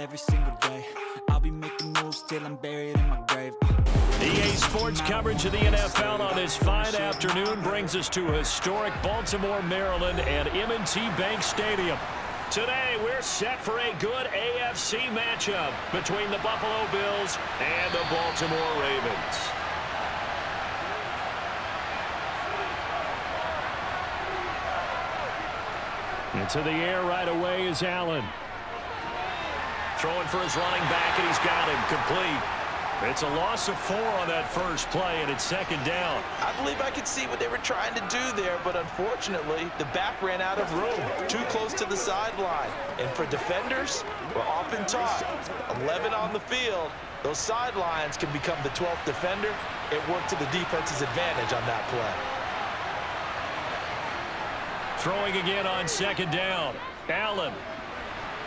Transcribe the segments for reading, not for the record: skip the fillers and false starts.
every single day. I'll be making moves till I'm buried in my grave. EA Sports coverage of the NFL on this fine afternoon brings us to historic Baltimore, Maryland and M&T Bank Stadium. Today, we're set for a good AFC matchup between the Buffalo Bills and the Baltimore Ravens. Into the air right away is Allen. Throwing for his running back, and he's got him complete. It's a loss of 4 on that first play, and it's second down. I believe I could see what they were trying to do there, but unfortunately, the back ran out of room, too close to the sideline. And for defenders, we're often taught, 11 on the field, those sidelines can become the 12th defender. It worked to the defense's advantage on that play. Throwing again on second down. Allen.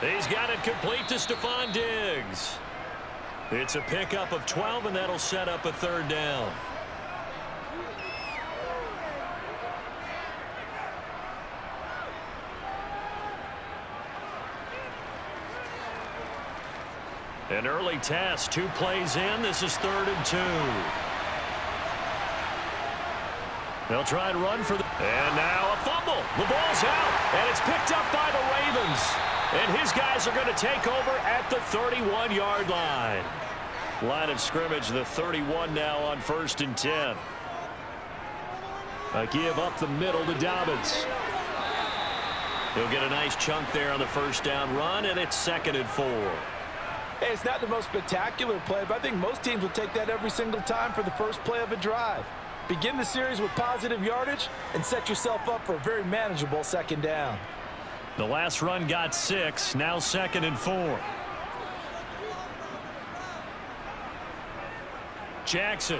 He's got it complete to Stephon Diggs. It's a pickup of 12, and that'll set up a third down. An early test, 2 plays in. This is 3rd and 2. They'll try and run for the... And now a fumble. The ball's out, and it's picked up by the Ravens. And his guys are going to take over at the 31-yard line. Line of scrimmage, the 31 now on 1st and 10. A give up the middle to Dobbins. He'll get a nice chunk there on the first down run, and it's 2nd and 4. Hey, it's not the most spectacular play, but I think most teams will take that every single time for the first play of a drive. Begin the series with positive yardage and set yourself up for a very manageable second down. The last run got 6, now 2nd and 4. Jackson.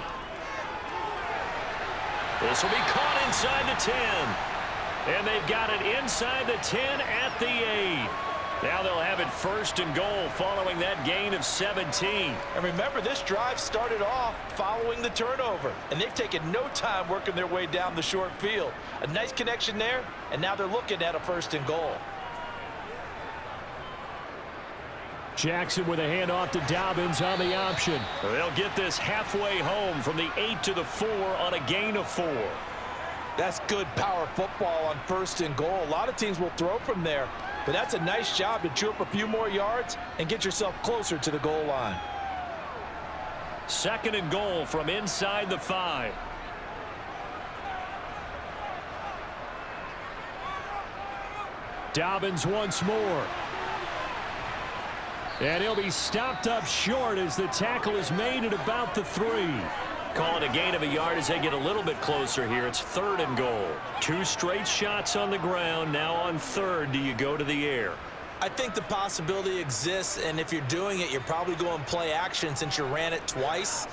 This will be caught inside the 10. And they've got it inside the 10 at the 8. Now they'll have it 1st and goal following that gain of 17. And remember, this drive started off following the turnover. And they've taken no time working their way down the short field. A nice connection there, and now they're looking at a 1st and goal. Jackson with a handoff to Dobbins on the option. They'll get this halfway home from the 8 to the 4 on a gain of 4. That's good power football on 1st and goal. A lot of teams will throw from there, but that's a nice job to chew up a few more yards and get yourself closer to the goal line. 2nd and goal from inside the 5. Dobbins once more. And he'll be stopped up short as the tackle is made at about the 3. Call it a gain of a yard as they get a little bit closer here. It's 3rd and goal. 2 straight shots on the ground. Now on 3rd, do you go to the air? I think the possibility exists, and if you're doing it, you're probably going play action since you ran it twice.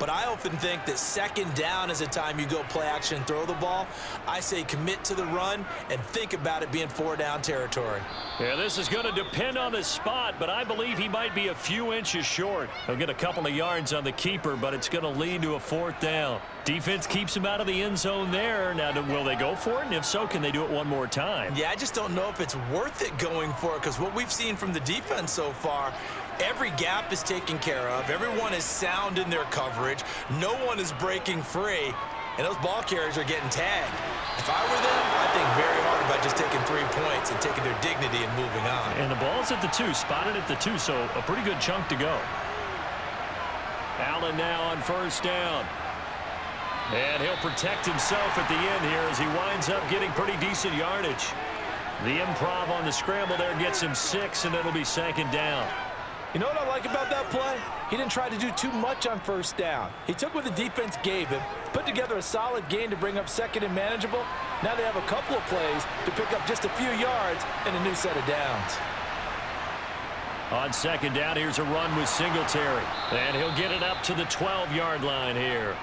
But I often think that 2nd down is a time you go play action and throw the ball. I say commit to the run and think about it being 4-down territory. Yeah, this is going to depend on the spot, but I believe he might be a few inches short. He'll get a couple of yards on the keeper, but it's going to lead to a 4th down. Defense keeps him out of the end zone there. Now, will they go for it? And if so, can they do it one more time? Yeah, I just don't know if it's worth it going for it, because what we've seen from the defense so far, every gap is taken care of. Everyone is sound in their coverage. No one is breaking free, and those ball carriers are getting tagged. If I were them, I'd think very hard about just taking 3 points and taking their dignity and moving on. And the ball's at the 2, spotted at the 2, so a pretty good chunk to go. Allen now on 1st down. And he'll protect himself at the end here as he winds up getting pretty decent yardage. The improv on the scramble there gets him 6, and it'll be 2nd down. You know what I like about that play? He didn't try to do too much on 1st down. He took what the defense gave him, put together a solid gain to bring up 2nd and manageable. Now they have a couple of plays to pick up just a few yards and a new set of downs. On 2nd down, here's a run with Singletary. And he'll get it up to the 12-yard line here.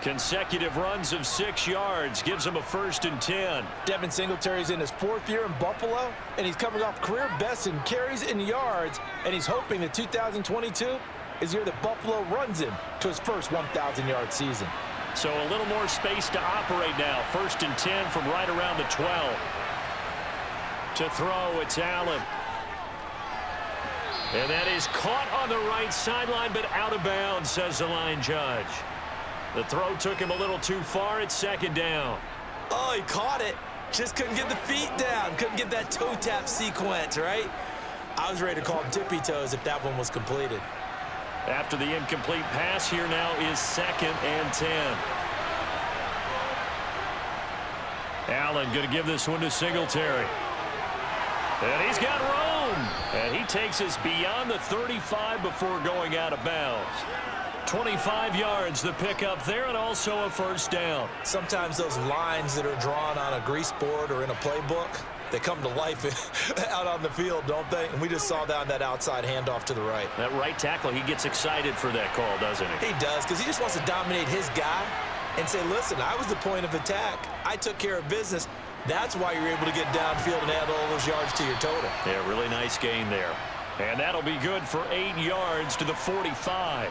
Consecutive runs of 6 yards gives him a 1st and 10. Devin Singletary's in his 4th year in Buffalo, and he's coming off career best in carries and yards, and he's hoping that 2022 is the year that Buffalo runs him to his first 1,000-yard season. So a little more space to operate now. 1st and 10 from right around the 12. To throw, it's Allen. And that is caught on the right sideline, but out of bounds, says the line judge. The throw took him a little too far. It's second down. Oh, he caught it. Just couldn't get the feet down. Couldn't get that toe tap sequence, right? I was ready to call him tippy toes if that one was completed. After the incomplete pass, here now is 2nd and 10. Allen going to give this one to Singletary. And he's got room. And he takes us beyond the 35 before going out of bounds. 25 yards the pickup there, and also a first down. Sometimes those lines that are drawn on a grease board or in a playbook, they come to life out on the field, don't they? And we just saw that on that outside handoff to the right. That right tackle, he gets excited for that call, doesn't he? He does, because he just wants to dominate his guy and say, listen, I was the point of attack. I took care of business. That's why you're able to get downfield and add all those yards to your total. Yeah, really nice gain there. And that'll be good for 8 yards to the 45.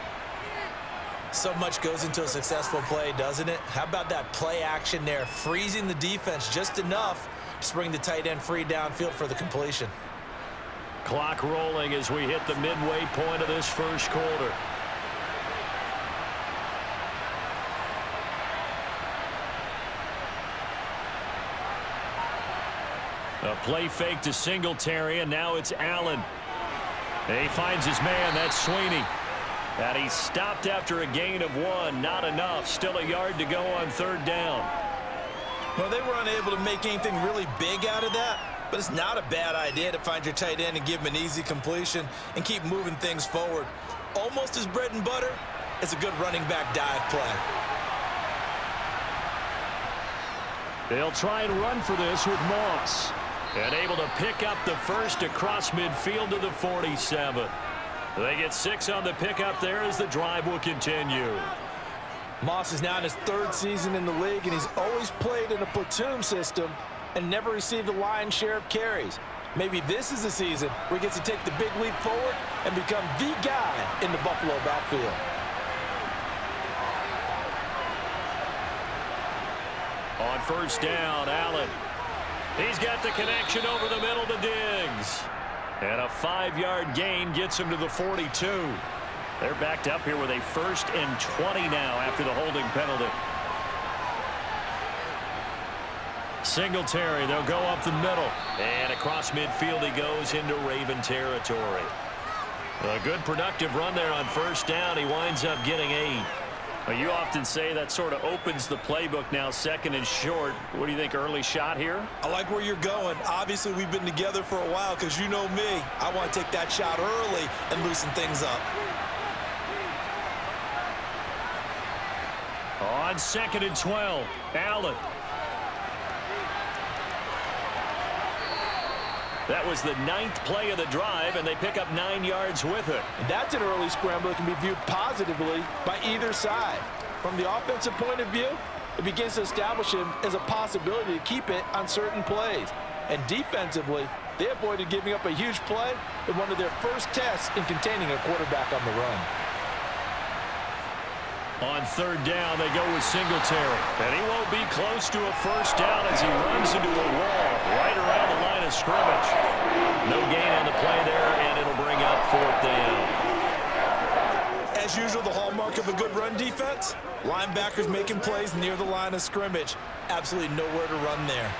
So much goes into a successful play, doesn't it? How about that play action there, freezing the defense just enough to bring the tight end free downfield for the completion. Clock rolling as we hit the midway point of this first quarter. A play fake to Singletary, and now it's Allen. And he finds his man. That's Sweeney. And he stopped after a gain of 1. Not enough. Still a yard to go on 3rd down. Well, they were unable to make anything really big out of that, but it's not a bad idea to find your tight end and give him an easy completion and keep moving things forward. Almost as bread and butter as a good running back dive play. They'll try and run for this with Moss. And able to pick up the first across midfield to the 47. They get 6 on the pickup there as the drive will continue. Moss is now in his 3rd season in the league, and he's always played in a platoon system and never received the lion's share of carries. Maybe this is the season where he gets to take the big leap forward and become the guy in the Buffalo backfield. On first down, Allen. He's got the connection over the middle to Diggs. And a 5-yard gain gets him to the 42. They're backed up here with a 1st and 20 now after the holding penalty. Singletary, they'll go up the middle. And across midfield he goes into Raven territory. A good productive run there on first down. He winds up getting 8. Well, you often say that sort of opens the playbook now, 2nd and short. What do you think, early shot here? I like where you're going. Obviously, we've been together for a while because you know me. I want to take that shot early and loosen things up. On 2nd and 12, Allen. That was the 9th play of the drive, and they pick up 9 yards with it. And that's an early scramble that can be viewed positively by either side. From the offensive point of view, it begins to establish him as a possibility to keep it on certain plays. And defensively, they avoided giving up a huge play in one of their first tests in containing a quarterback on the run. On 3rd down, they go with Singletary. And he won't be close to a first down as he runs into a wall right around the line of scrimmage. No gain on the play there, and it'll bring up 4th down. As usual, the hallmark of a good run defense, linebackers making plays near the line of scrimmage. Absolutely nowhere to run there.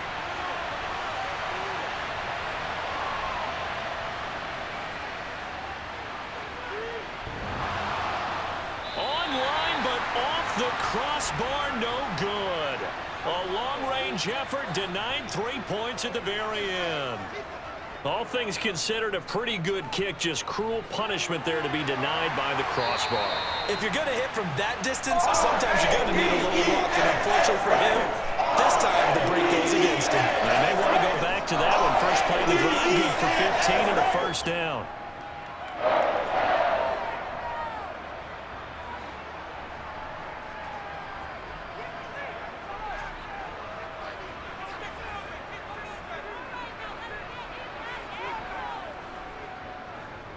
Off the crossbar, no good. A long-range effort denied 3 points at the very end. All things considered, a pretty good kick, just cruel punishment there to be denied by the crossbar. If you're going to hit from that distance, sometimes you're going to need a little luck, and unfortunately for him, this time the break goes against him. They may want to go back to that one. First play of the drive, good for 15 and a first down.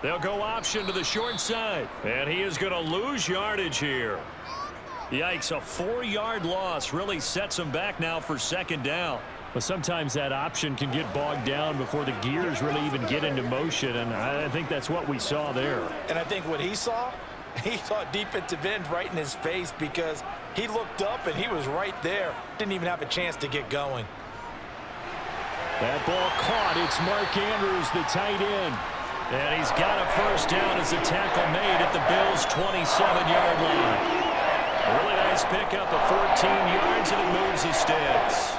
They'll go option to the short side. And he is going to lose yardage here. Yikes, a 4-yard loss really sets him back now for 2nd down. But sometimes that option can get bogged down before the gears really even get into motion, and I think that's what we saw there. And I think what he saw defensive end right in his face because he looked up and he was right there. Didn't even have a chance to get going. That ball caught. It's Mark Andrews, the tight end. And he's got a first down as the tackle made at the Bills' 27-yard line. A really nice pickup of 14 yards, and it moves the sticks.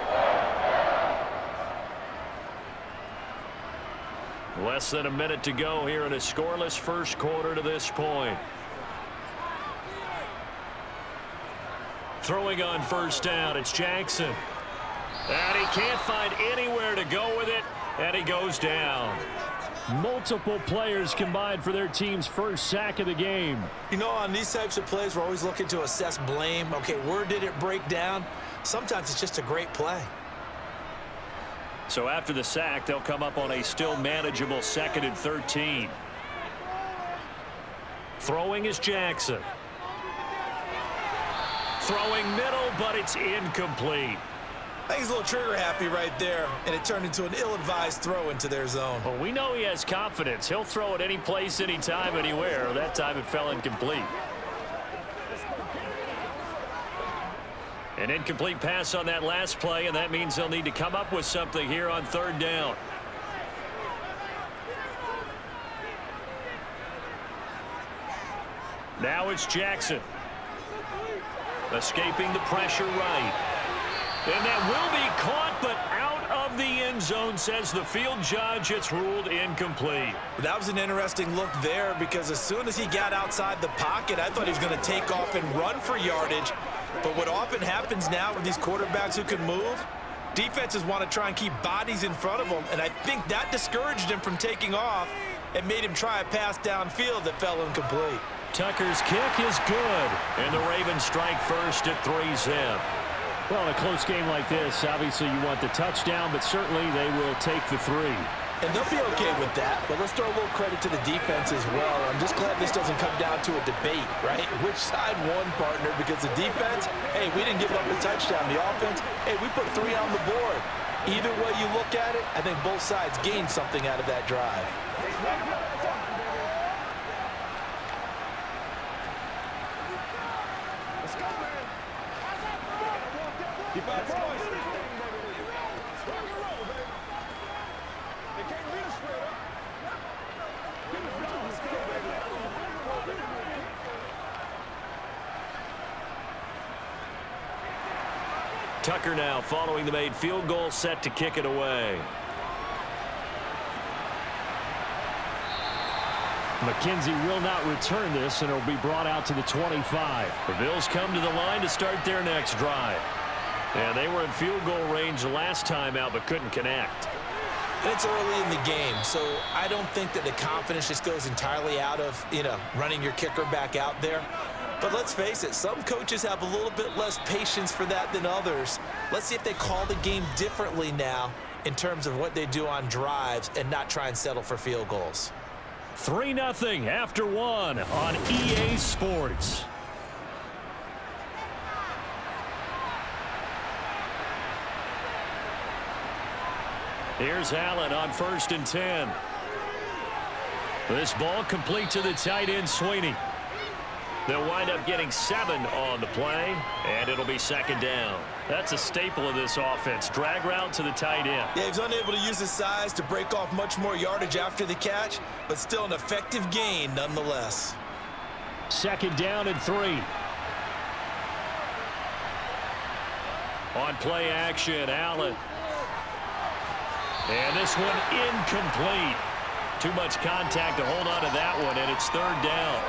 Less than a minute to go here in a scoreless first quarter to this point. Throwing on first down, it's Jackson. And he can't find anywhere to go with it, and he goes down. Multiple players combined for their team's first sack of the game. You know, on these types of plays, we're always looking to assess blame. Okay, where did it break down? Sometimes it's just a great play. So after the sack, they'll come up on a still manageable 2nd and 13. Throwing is Jackson. Throwing middle, but it's incomplete. I think he's a little trigger happy right there, and it turned into an ill-advised throw into their zone. Well, we know he has confidence. He'll throw it any place, anytime, anywhere. That time it fell incomplete. An incomplete pass on that last play, and that means they'll need to come up with something here on 3rd down. Now it's Jackson. Escaping the pressure right. And that will be caught, but out of the end zone, says the field judge. It's ruled incomplete. That was an interesting look there because as soon as he got outside the pocket, I thought he was going to take off and run for yardage. But what often happens now with these quarterbacks who can move, defenses want to try and keep bodies in front of them, and I think that discouraged him from taking off and made him try a pass downfield that fell incomplete. Tucker's kick is good, and the Ravens strike first at 3-zip. Well, in a close game like this, obviously you want the touchdown, but certainly they will take the 3. And they'll be okay with that, but let's throw a little credit to the defense as well. I'm just glad this doesn't come down to a debate, right? Which side won, partner? Because the defense, hey, we didn't give up a touchdown. The offense, hey, we put 3 on the board. Either way you look at it, I think both sides gained something out of that drive. Tucker now following the made field goal, set to kick it away. McKenzie will not return this, and it'll be brought out to the 25. The Bills come to the line to start their next drive. And they were in field goal range last time out, but couldn't connect. And it's early in the game, so I don't think that the confidence just goes entirely out of, running your kicker back out there. But let's face it, some coaches have a little bit less patience for that than others. Let's see if they call the game differently now in terms of what they do on drives and not try and settle for field goals. 3-0 after 1 on EA Sports. Here's Allen on 1st and 10. This ball complete to the tight end, Sweeney. They'll wind up getting 7 on the play, and it'll be 2nd down. That's a staple of this offense. Drag route to the tight end. Yeah, he's unable to use his size to break off much more yardage after the catch, but still an effective gain nonetheless. 2nd down and 3. On play action, Allen. And this one incomplete. Too much contact to hold on to that one, and it's 3rd down.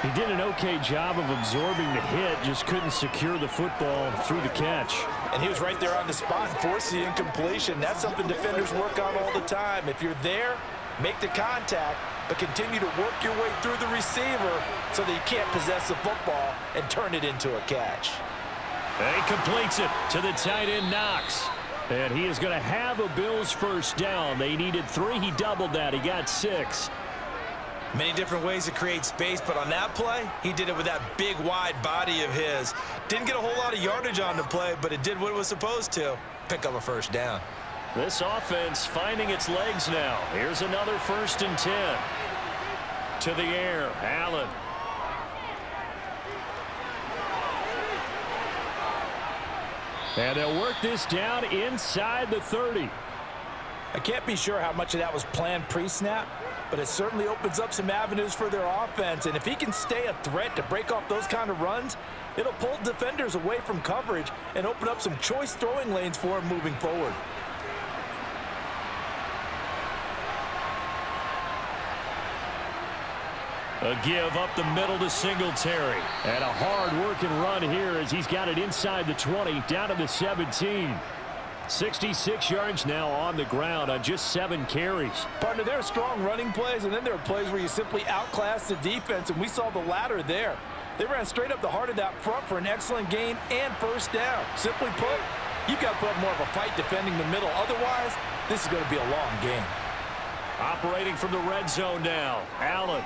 He did an okay job of absorbing the hit, just couldn't secure the football through the catch. And he was right there on the spot and forced the incompletion. That's something defenders work on all the time. If you're there, make the contact, but continue to work your way through the receiver so that you can't possess the football and turn it into a catch. And he completes it to the tight end, Knox. And he is going to have a Bills first down. They needed 3. He doubled that. He got 6. Many different ways to create space, but on that play, he did it with that big, wide body of his. Didn't get a whole lot of yardage on the play, but it did what it was supposed to. Pick up a first down. This offense finding its legs now. Here's another 1st and 10. To the air, Allen. And they'll work this down inside the 30. I can't be sure how much of that was planned pre-snap, but it certainly opens up some avenues for their offense. And if he can stay a threat to break off those kind of runs, it'll pull defenders away from coverage and open up some choice throwing lanes for him moving forward. A give up the middle to Singletary. And a hard-working run here as he's got it inside the 20, down to the 17. 66 yards now on the ground on just 7 carries. Partner, there are strong running plays, and then there are plays where you simply outclass the defense, and we saw the latter there. They ran straight up the heart of that front for an excellent gain and first down. Simply put, you've got to put up more of a fight defending the middle. Otherwise, this is going to be a long game. Operating from the red zone now, Allen.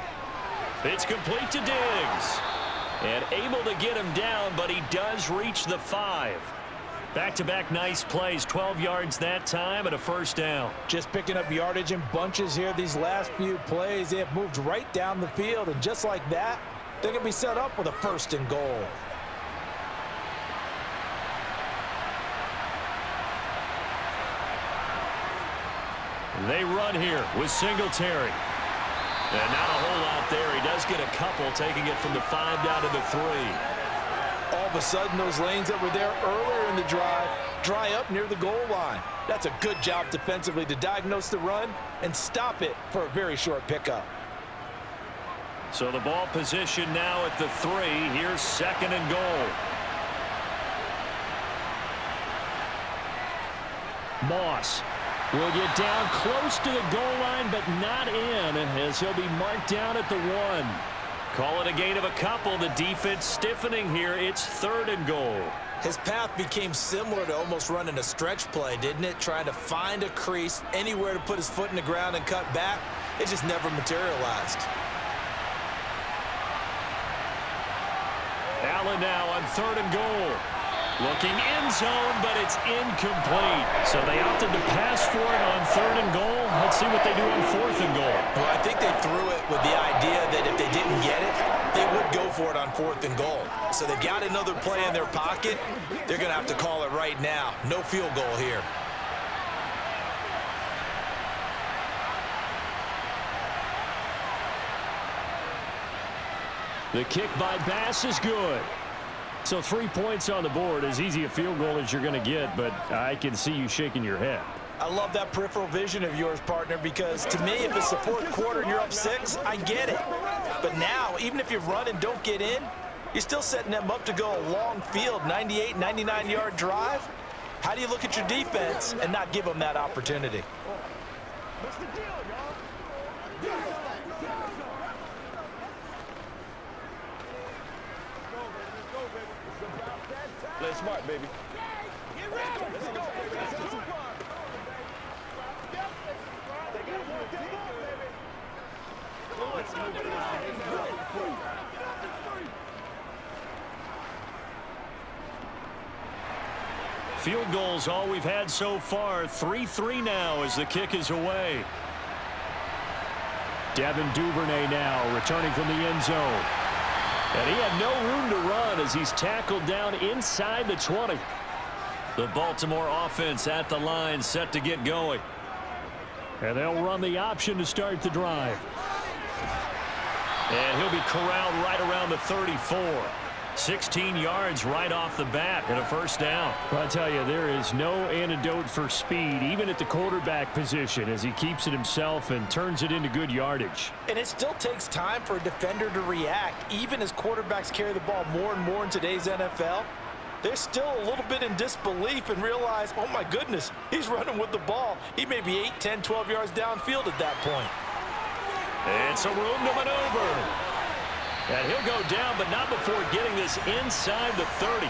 It's complete to Diggs. And able to get him down, but he does reach the 5. Back-to-back nice plays, 12 yards that time and a first down. Just picking up yardage in bunches here these last few plays. They have moved right down the field, and just like that, they're going to be set up with a 1st and goal. They run here with Singletary. And not a whole lot there. He does get a couple, taking it from the 5 down to the 3. All of a sudden, those lanes that were there earlier in the drive dry up near the goal line. That's a good job defensively to diagnose the run and stop it for a very short pickup. So the ball position now at the 3. Here's 2nd and goal. Moss will get down close to the goal line, but not in, as he'll be marked down at the 1. Call it a gain of a couple. The defense stiffening here. It's 3rd and goal. His path became similar to almost running a stretch play, didn't it? Trying to find a crease, anywhere to put his foot in the ground and cut back. It just never materialized. Allen now on 3rd and goal. Looking end zone, but it's incomplete. So they opted to pass for it on 3rd and goal. Let's see what they do on 4th and goal. Well, I think they threw it with the idea that if they didn't get it, they would go for it on 4th and goal. So they've got another play in their pocket. They're going to have to call it right now. No field goal here. The kick by Bass is good. So 3 points on the board, as easy a field goal as you're going to get, but I can see you shaking your head. I love that peripheral vision of yours, partner, because to me, if it's the 4th quarter and you're up 6, I get it. But now, even if you run and don't get in, you're still setting them up to go a long field, 98, 99-yard drive. How do you look at your defense and not give them that opportunity? Play smart, baby. Field goals all we've had so far. 3-3 now as the kick is away. Devin Duvernay now returning from the end zone. And he had no room to run as he's tackled down inside the 20. The Baltimore offense at the line, set to get going. And they'll run the option to start the drive. And he'll be corralled right around the 34. 16 yards right off the bat and a first down. Well, I tell you, there is no antidote for speed, even at the quarterback position, as he keeps it himself and turns it into good yardage. And it still takes time for a defender to react, even as quarterbacks carry the ball more and more in today's NFL. They're still a little bit in disbelief and realize, oh my goodness, he's running with the ball. He may be 8, 10, 12 yards downfield at that point. It's a room to maneuver. And he'll go down, but not before getting this inside the 30.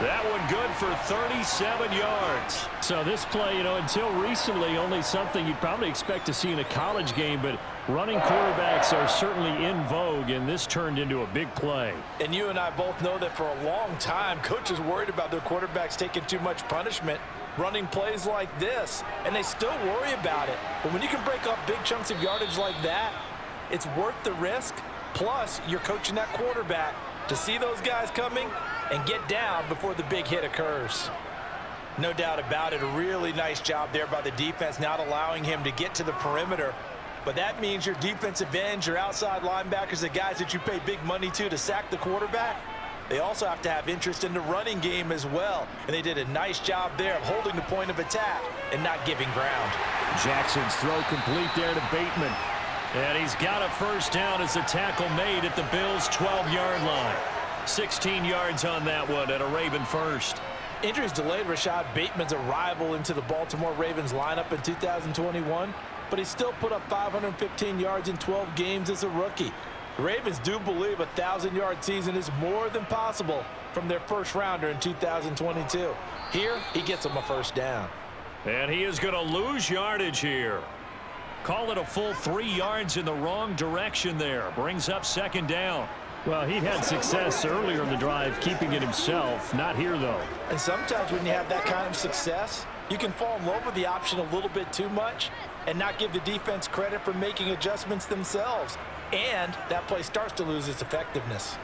That one good for 37 yards. So this play, until recently, only something you'd probably expect to see in a college game, but running quarterbacks are certainly in vogue, and this turned into a big play. And you and I both know that for a long time, coaches worried about their quarterbacks taking too much punishment running plays like this, and they still worry about it. But when you can break up big chunks of yardage like that, it's worth the risk. Plus, you're coaching that quarterback to see those guys coming and get down before the big hit occurs. No doubt about it, a really nice job there by the defense, not allowing him to get to the perimeter. But that means your defensive ends, your outside linebackers, the guys that you pay big money to sack the quarterback, they also have to have interest in the running game as well. And they did a nice job there of holding the point of attack and not giving ground. Jackson's throw complete there to Bateman. And he's got a first down as the tackle made at the Bills' 12-yard line. 16 yards on that one and a Raven first. Injuries delayed Rashad Bateman's arrival into the Baltimore Ravens lineup in 2021, but he still put up 515 yards in 12 games as a rookie. The Ravens do believe a 1,000-yard season is more than possible from their first rounder in 2022. Here, he gets them a first down. And he is going to lose yardage here. Call it a full 3 yards in the wrong direction there. Brings up second down. Well, he had success earlier in the drive keeping it himself. Not here, though. And sometimes when you have that kind of success, you can fall in love with the option a little bit too much and not give the defense credit for making adjustments themselves. And that play starts to lose its effectiveness.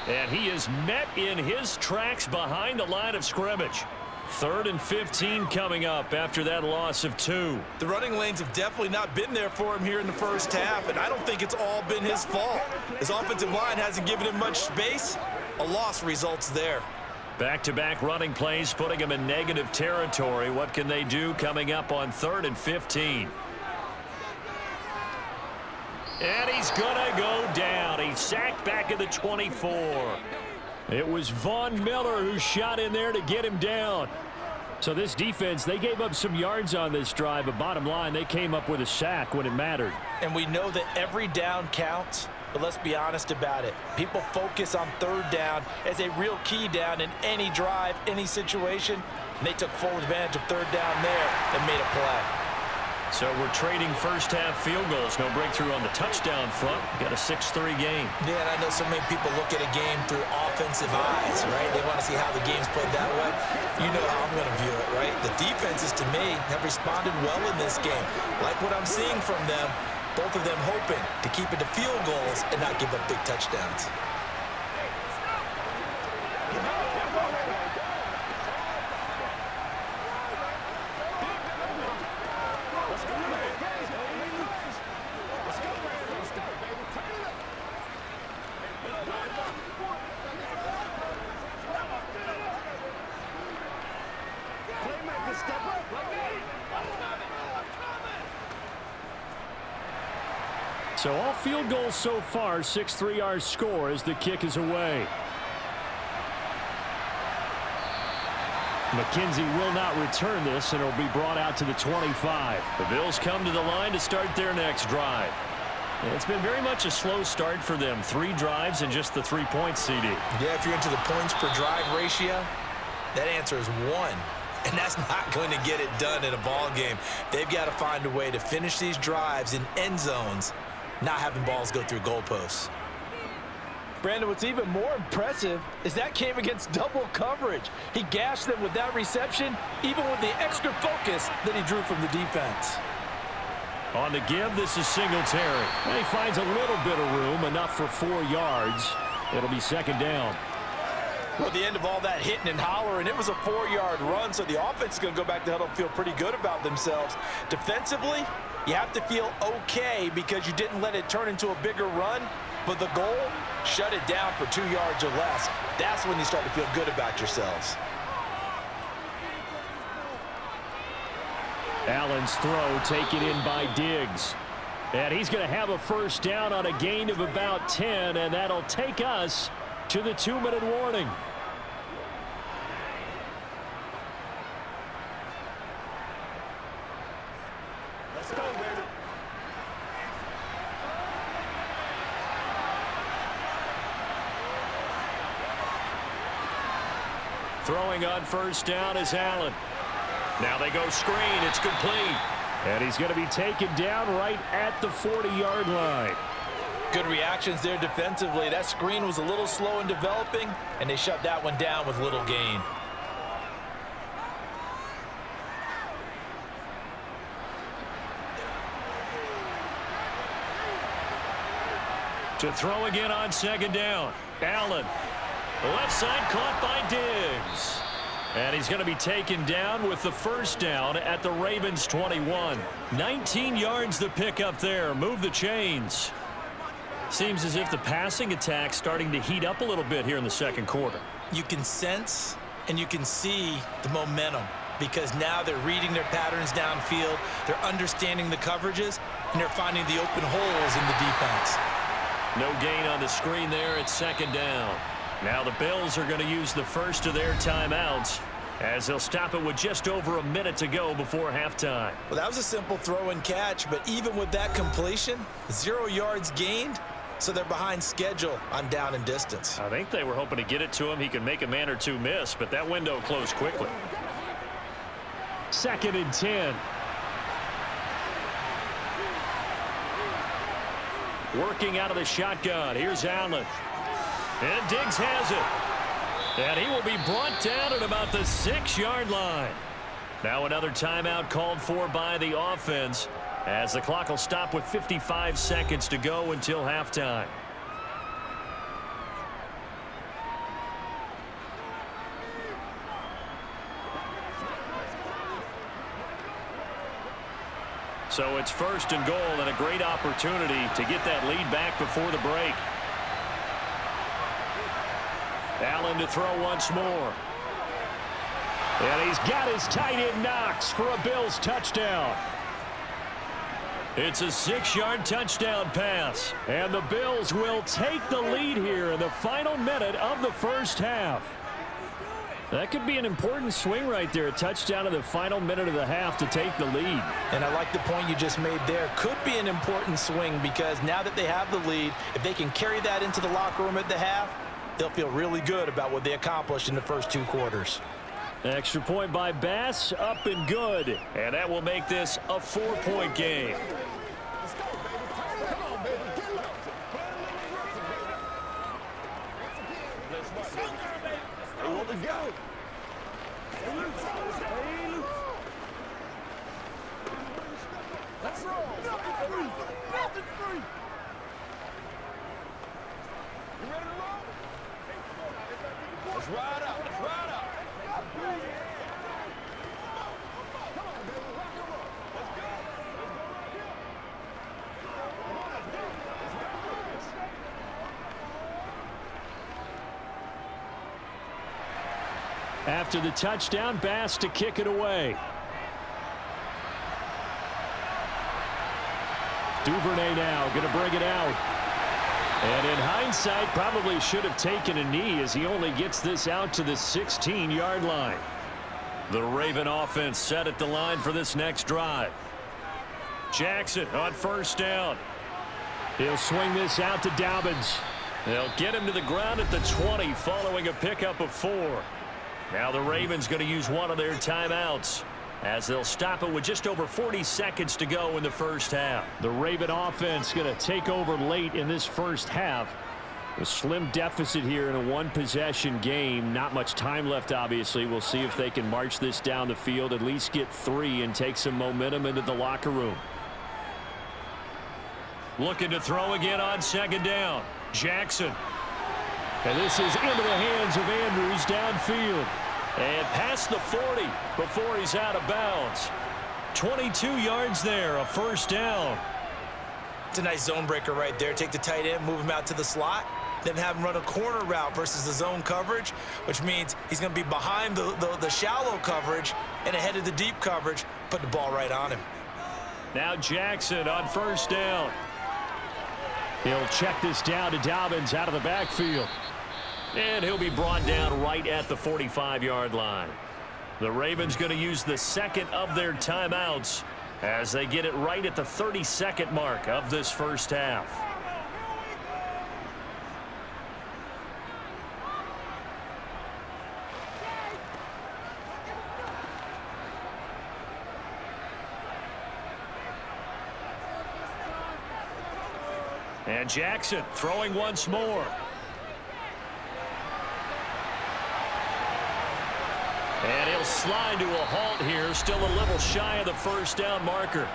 And he is met in his tracks behind the line of scrimmage. 3rd and 15 coming up after that loss of 2. The running lanes have definitely not been there for him here in the first half, and I don't think it's all been his fault. His offensive line hasn't given him much space. A loss results there. Back-to-back running plays putting him in negative territory. What can they do coming up on 3rd and 15? And he's going to go down. He's sacked back at the 24. It was Von Miller who shot in there to get him down. So this defense, they gave up some yards on this drive, but bottom line, they came up with a sack when it mattered. And we know that every down counts, but let's be honest about it. People focus on 3rd down as a real key down in any drive, any situation. And they took full advantage of 3rd down there and made a play. So we're trading first half field goals. No breakthrough on the touchdown front. Got a 6-3 game. Yeah, and I know so many people look at a game through offensive eyes, right? They want to see how the game's played that way. You know how I'm going to view it, right? The defenses, to me, have responded well in this game. Like what I'm seeing from them, both of them hoping to keep it to field goals and not give up big touchdowns. So all field goals so far, 6-3 our score as the kick is away. McKenzie will not return this, and it'll be brought out to the 25. The Bills come to the line to start their next drive. And it's been very much a slow start for them. 3 drives and just the 3 points, CD. Yeah, if you're into the points per drive ratio, that answer is 1. And that's not going to get it done in a ball game. They've got to find a way to finish these drives in end zones, not having balls go through goalposts. Brandon, what's even more impressive is that came against double coverage. He gashed them with that reception, even with the extra focus that he drew from the defense. On the give, this is Singletary. And he finds a little bit of room, enough for 4 yards. It'll be second down. Well, at the end of all that hitting and hollering, it was a 4-yard run, so the offense is going to go back to huddle and feel pretty good about themselves. Defensively, you have to feel okay because you didn't let it turn into a bigger run, but the goal, shut it down for 2 yards or less. That's when you start to feel good about yourselves. Allen's throw taken in by Diggs. And he's going to have a first down on a gain of about 10, and that'll take us to the 2-minute warning. Let's go, baby. Throwing on first down is Allen. Now they go screen. It's complete. And he's going to be taken down right at the 40-yard line. Good reactions there defensively. That screen was a little slow in developing, and they shut that one down with little gain. To throw again on second down. Allen. Left side caught by Diggs. And he's going to be taken down with the first down at the Ravens 21. 19 yards the pick up there. Move the chains. Seems as if the passing attack's starting to heat up a little bit here in the second quarter. You can sense and you can see the momentum because now they're reading their patterns downfield, they're understanding the coverages, and they're finding the open holes in the defense. No gain on the screen there at second down. Now the Bills are going to use the first of their timeouts as they'll stop it with just over a minute to go before halftime. Well, that was a simple throw and catch, but even with that completion, 0 yards gained. So they're behind schedule on down and distance. I think they were hoping to get it to him. He could make a man or two miss, but that window closed quickly. 2nd and 10. Working out of the shotgun. Here's Allen. And Diggs has it. And he will be brought down at about the 6-yard line. Now another timeout called for by the offense, as the clock will stop with 55 seconds to go until halftime. So it's 1st and goal and a great opportunity to get that lead back before the break. Allen to throw once more. And he's got his tight end Knox for a Bills touchdown. It's a 6-yard touchdown pass. And the Bills will take the lead here in the final minute of the first half. That could be an important swing right there. A touchdown in the final minute of the half to take the lead. And I like the point you just made there. Could be an important swing because now that they have the lead, if they can carry that into the locker room at the half, they'll feel really good about what they accomplished in the first 2 quarters. Extra point by Bass, up and good. And that will make this a 4-point game. After the touchdown, Bass to kick it away. Duvernay now going to bring it out. And in hindsight, probably should have taken a knee as he only gets this out to the 16-yard line. The Raven offense set at the line for this next drive. Jackson on first down. He'll swing this out to Dobbins. They'll get him to the ground at the 20 following a pickup of 4. Now the Ravens going to use one of their timeouts as they'll stop it with just over 40 seconds to go in the first half. The Raven offense going to take over late in this first half. A slim deficit here in a one-possession game. Not much time left, obviously. We'll see if they can march this down the field, at least get 3 and take some momentum into the locker room. Looking to throw again on second down. Jackson. And this is into the hands of Andrews downfield. And past the 40 before he's out of bounds. 22 yards there, a first down. It's a nice zone breaker right there. Take the tight end, move him out to the slot, then have him run a corner route versus the zone coverage, which means he's going to be behind the shallow coverage and ahead of the deep coverage, put the ball right on him. Now Jackson on first down. He'll check this down to Dobbins out of the backfield. And he'll be brought down right at the 45-yard line. The Ravens going to use the second of their timeouts as they get it right at the 30-second mark of this first half. And Jackson throwing once more. And he'll slide to a halt here, still a little shy of the first down marker.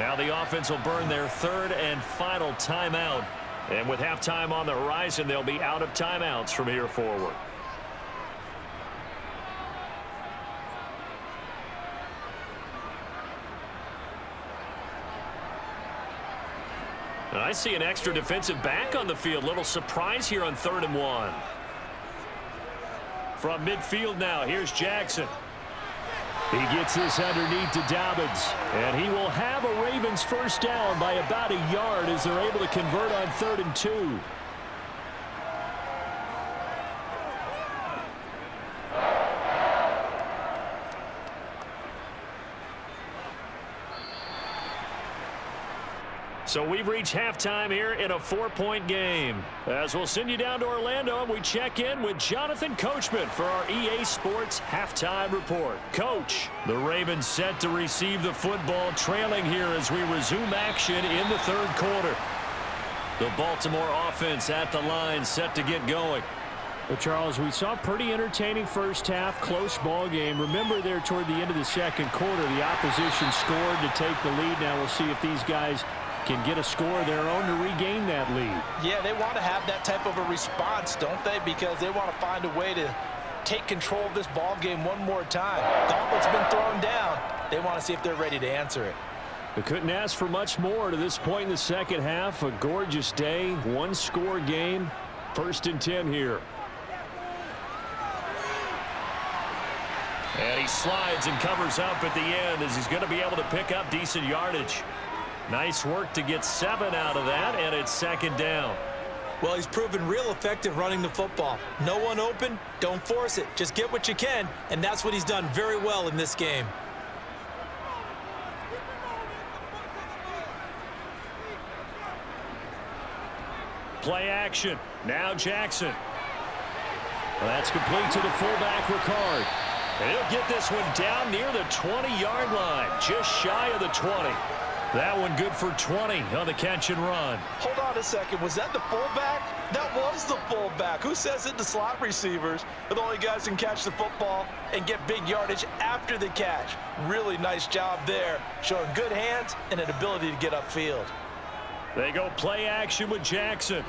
Now the offense will burn their third and final timeout. And with halftime on the horizon, they'll be out of timeouts from here forward. I see an extra defensive back on the field. Little surprise here on 3rd and 1. From midfield now, here's Jackson. He gets this underneath to Dobbins, and he will have a Ravens first down by about a yard as they're able to convert on 3rd and 2. So we've reached halftime here in a 4-point game. As we'll send you down to Orlando, and we check in with Jonathan Coachman for our EA Sports Halftime Report. Coach, the Ravens set to receive the football, trailing here as we resume action in the 3rd quarter. The Baltimore offense at the line, set to get going. Well, Charles, we saw a pretty entertaining first half, close ball game. Remember there toward the end of the 2nd quarter, the opposition scored to take the lead. Now we'll see if these guys can get a score of their own to regain that lead. Yeah, they want to have that type of a response, don't they? Because they want to find a way to take control of this ball game one more time. Gauntlet's been thrown down. They want to see if they're ready to answer it. They couldn't ask for much more to this point in the 2nd half. A gorgeous day, 1-score game. 1st and 10 here. And he slides and covers up at the end as he's going to be able to pick up decent yardage. Nice work to get 7 out of that, and it's 2nd down. Well, he's proven real effective running the football. No one open, don't force it. Just get what you can, and that's what he's done very well in this game. Play action. Now Jackson. Well, that's complete to the fullback, Ricard. And he'll get this one down near the 20-yard line, just shy of the 20. That one good for 20 on the catch and run. Hold on a second. Was that the fullback? That was the fullback. Who says it? The slot receivers are the only guys who can catch the football and get big yardage after the catch. Really nice job there, showing good hands and an ability to get upfield. They go play action with Jackson.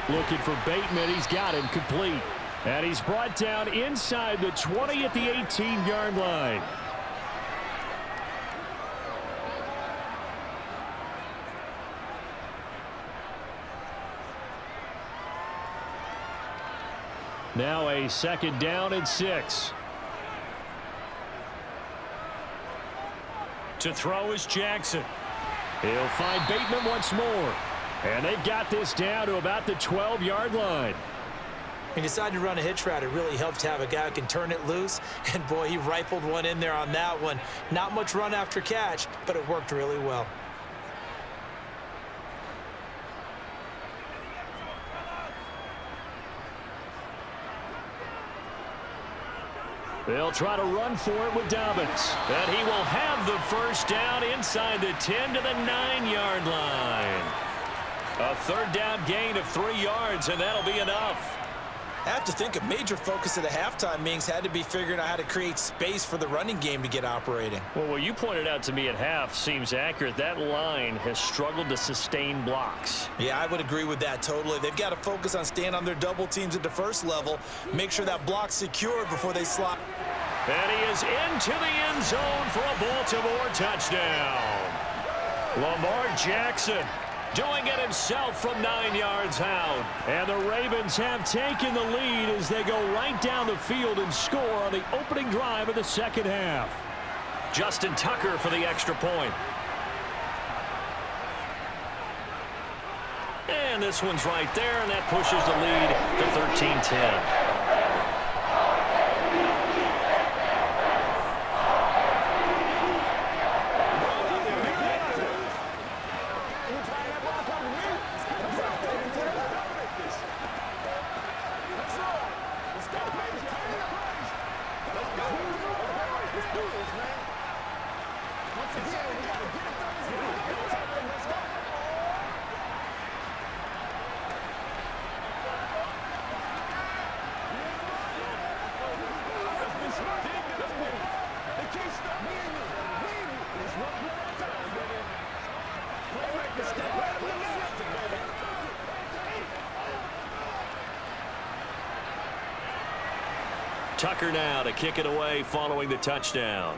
Looking for Bateman. He's got him complete. And he's brought down inside the 20 at the 18-yard line. Now a 2nd down and 6. To throw is Jackson. He'll find Bateman once more. And they've got this down to about the 12-yard line. He decided to run a hitch route. It really helps to have a guy who can turn it loose. And, boy, he rifled one in there on that one. Not much run after catch, but it worked really well. They'll try to run for it with Dobbins. And he will have the first down inside the 10 to the 9-yard line. A 3rd down gain of 3 yards, and that'll be enough. I have to think a major focus of the halftime meetings had to be figuring out how to create space for the running game to get operating. Well, what you pointed out to me at half seems accurate. That line has struggled to sustain blocks. Yeah, I would agree with that totally. They've got to focus on staying on their double teams at the first level, make sure that block's secured before they slot. And he is into the end zone for a Baltimore touchdown. Lamar Jackson doing it himself from 9 yards out. And the Ravens have taken the lead as they go right down the field and score on the opening drive of the 2nd half. Justin Tucker for the extra point. And this one's right there, and that pushes the lead to 13-10. Tucker now to kick it away following the touchdown.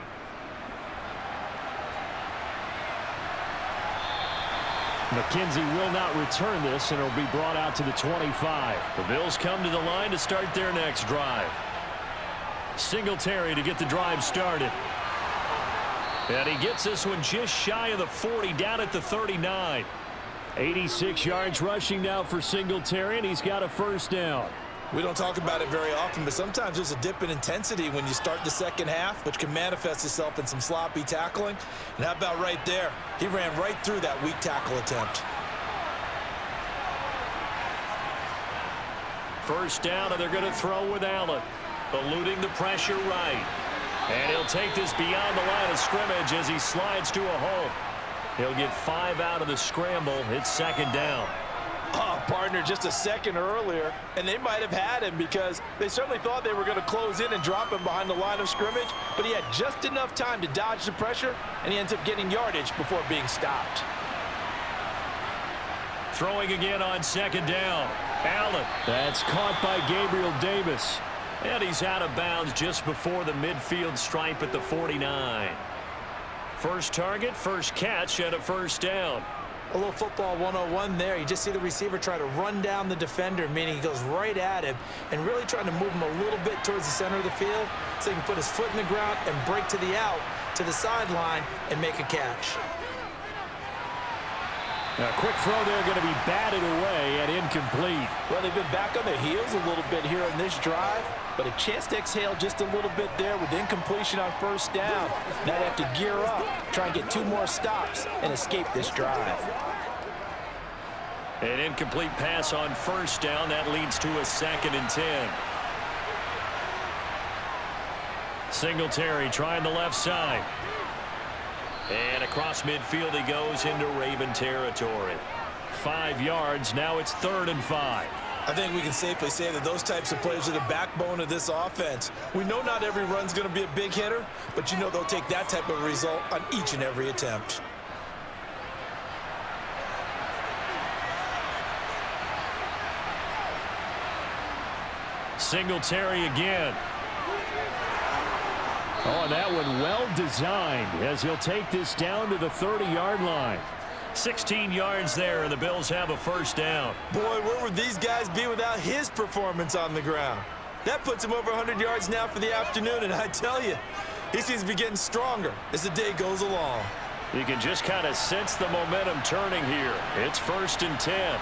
McKenzie will not return this, and it'll be brought out to the 25. The Bills come to the line to start their next drive. Singletary to get the drive started. And he gets this one just shy of the 40, down at the 39. 86 yards rushing now for Singletary, and he's got a first down. We don't talk about it very often, but sometimes there's a dip in intensity when you start the second half, which can manifest itself in some sloppy tackling. And how about right there? He ran right through that weak tackle attempt. First down, and they're going to throw with Allen. Eluding the pressure right. And he'll take this beyond the line of scrimmage as he slides to a hole. He'll get 5 out of the scramble. It's second down. Oh, partner, just a second earlier, and they might have had him because they certainly thought they were going to close in and drop him behind the line of scrimmage, but he had just enough time to dodge the pressure, and he ends up getting yardage before being stopped. Throwing again on second down. Allen. That's caught by Gabriel Davis. And he's out of bounds just before the midfield stripe at the 49. First target, first catch, and a first down. A little football 101 there. You just see the receiver try to run down the defender, meaning he goes right at him and really trying to move him a little bit towards the center of the field so he can put his foot in the ground and break to the out, to the sideline, and make a catch. A quick throw there going to be batted away and incomplete. Well, they've been back on their heels a little bit here in this drive, but a chance to exhale just a little bit there with incompletion on first down. Now they have to gear up, try and get 2 more stops, and escape this drive. An incomplete pass on first down. That leads to a 2nd and 10. Singletary trying the left side. And across midfield he goes into Raven territory. 5 yards. Now it's 3rd and 5. I think we can safely say that those types of plays are the backbone of this offense. We know not every run's going to be a big hitter, but you know they'll take that type of result on each and every attempt. Singletary again. Oh, and that one well designed as he'll take this down to the 30-yard line. 16 yards there, and the Bills have a first down. Boy, where would these guys be without his performance on the ground? That puts him over 100 yards now for the afternoon, and I tell you, he seems to be getting stronger as the day goes along. You can just kind of sense the momentum turning here. It's 1st and 10.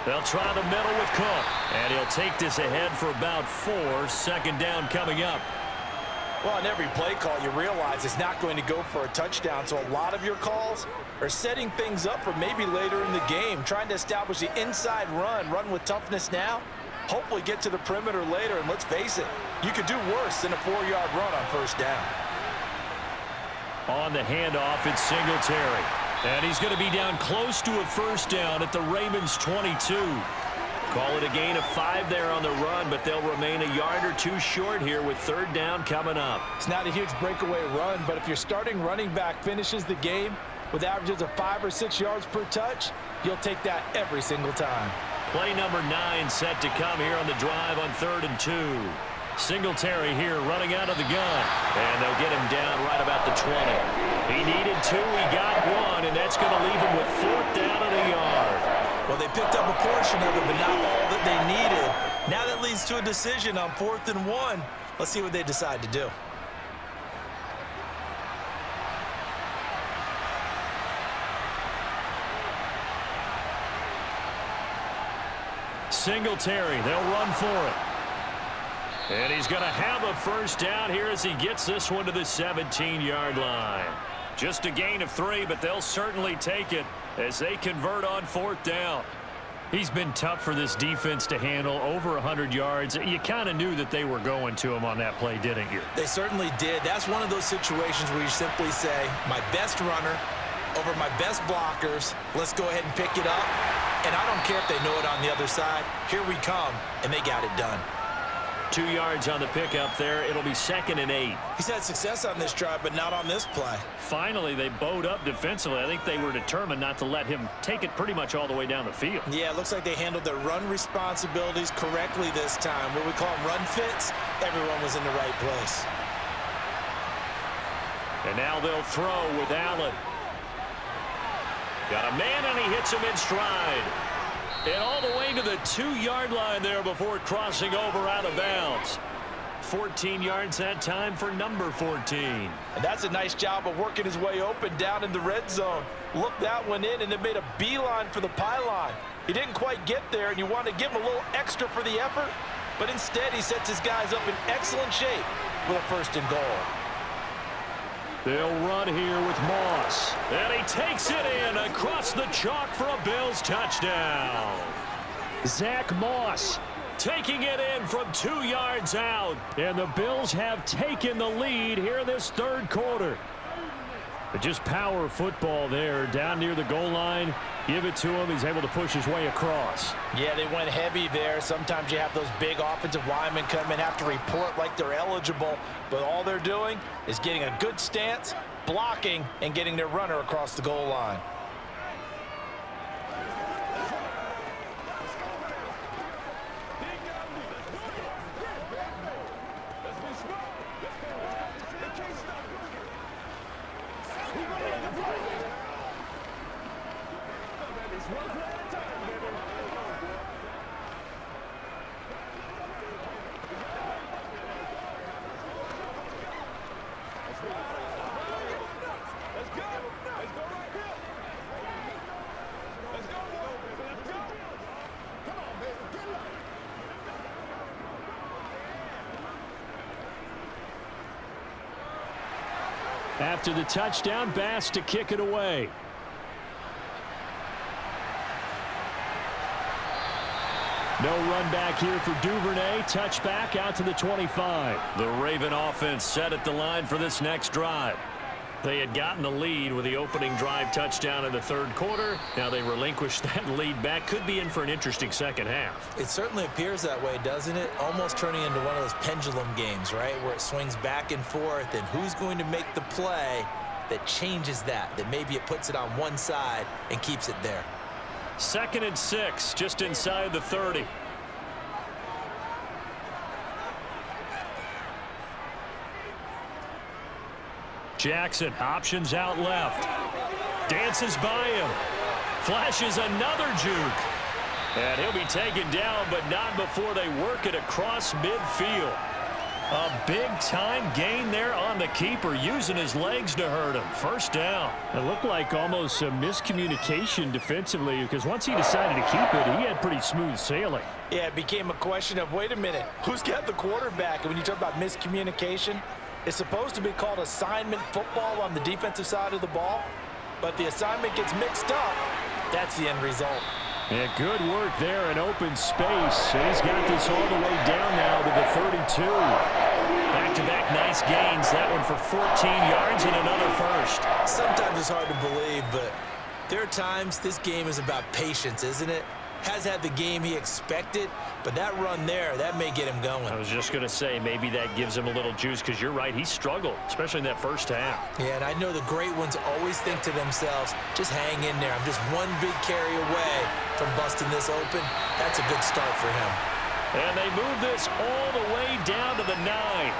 They'll try the middle with Cook, and he'll take this ahead for about 4. 2nd down coming up. Well, on every play call, you realize it's not going to go for a touchdown, so a lot of your calls are setting things up for maybe later in the game, trying to establish the inside run with toughness now, hopefully get to the perimeter later, and let's face it, you could do worse than a 4-yard run on first down. On the handoff, it's Singletary. And he's going to be down close to a first down at the Ravens 22. Call it a gain of 5 there on the run, but they'll remain a yard or 2 short here with 3rd down coming up. It's not a huge breakaway run, but if your starting running back finishes the game with averages of 5 or 6 yards per touch, you'll take that every single time. Play number 9 set to come here on the drive on 3rd and 2. Singletary here running out of the gun. And they'll get him down right about the 20. He needed 2, he got 1, and that's going to leave him with 4th down and a yard. Well, they picked up a portion of it, but not all that they needed. Now that leads to a decision on 4th and 1. Let's see what they decide to do. Singletary, they'll run for it. And he's going to have a first down here as he gets this one to the 17-yard line. Just a gain of 3, but they'll certainly take it as they convert on 4th down. He's been tough for this defense to handle, over 100 yards. You kind of knew that they were going to him on that play, didn't you? They certainly did. That's one of those situations where you simply say, my best runner over my best blockers. Let's go ahead and pick it up. And I don't care if they know it on the other side. Here we come, and they got it done. 2 yards on the pickup there. It'll be 2nd and 8. He's had success on this drive, but not on this play. Finally, they bowed up defensively. I think they were determined not to let him take it pretty much all the way down the field. Yeah, it looks like they handled their run responsibilities correctly this time. What we call them run fits, everyone was in the right place. And now they'll throw with Allen. Got a man, and he hits him in stride. And all the way to the 2-yard line there before crossing over out of bounds. 14 yards that time for number 14. And that's a nice job of working his way open down in the red zone. Looked that one in and then made a beeline for the pylon. He didn't quite get there, and you want to give him a little extra for the effort, but instead he sets his guys up in excellent shape with a 1st and goal. They'll run here with Moss. And he takes it in across the chalk for a Bills touchdown. Zach Moss taking it in from 2 yards out. And the Bills have taken the lead here in this 3rd quarter. But just power football there down near the goal line. Give it to him. He's able to push his way across. Yeah, they went heavy there. Sometimes you have those big offensive linemen come in, have to report like they're eligible. But all they're doing is getting a good stance, blocking, and getting their runner across the goal line. After the touchdown, Bass to kick it away. No run back here for Duvernay. Touchback out to the 25. The Raven offense set at the line for this next drive. They had gotten the lead with the opening drive touchdown in the 3rd quarter. Now they relinquished that lead back. Could be in for an interesting 2nd half. It certainly appears that way, doesn't it? Almost turning into one of those pendulum games, right? Where it swings back and forth, and who's going to make the play that changes that maybe it puts it on one side and keeps it there. 2nd and 6, just inside the 30. Jackson options out left. Dances by him. Flashes another juke. And he'll be taken down, but not before they work it across midfield. A big-time gain there on the keeper, using his legs to hurt him. 1st down. It looked like almost a miscommunication defensively, because once he decided to keep it, he had pretty smooth sailing. Yeah, it became a question of, wait a minute, who's got the quarterback? And when you talk about miscommunication, it's supposed to be called assignment football on the defensive side of the ball, but the assignment gets mixed up. That's the end result. Yeah, good work there in open space. And he's got this all the way down now to the 32. Back-to-back nice gains. That one for 14 yards and another 1st. Sometimes it's hard to believe, but there are times this game is about patience, isn't it? Has had the game he expected, but that run there, that may get him going. I was just going to say, maybe that gives him a little juice, because you're right, he struggled, especially in that 1st half. Yeah, and I know the great ones always think to themselves, just hang in there. I'm just one big carry away from busting this open. That's a good start for him. And they move this all the way down to the 9.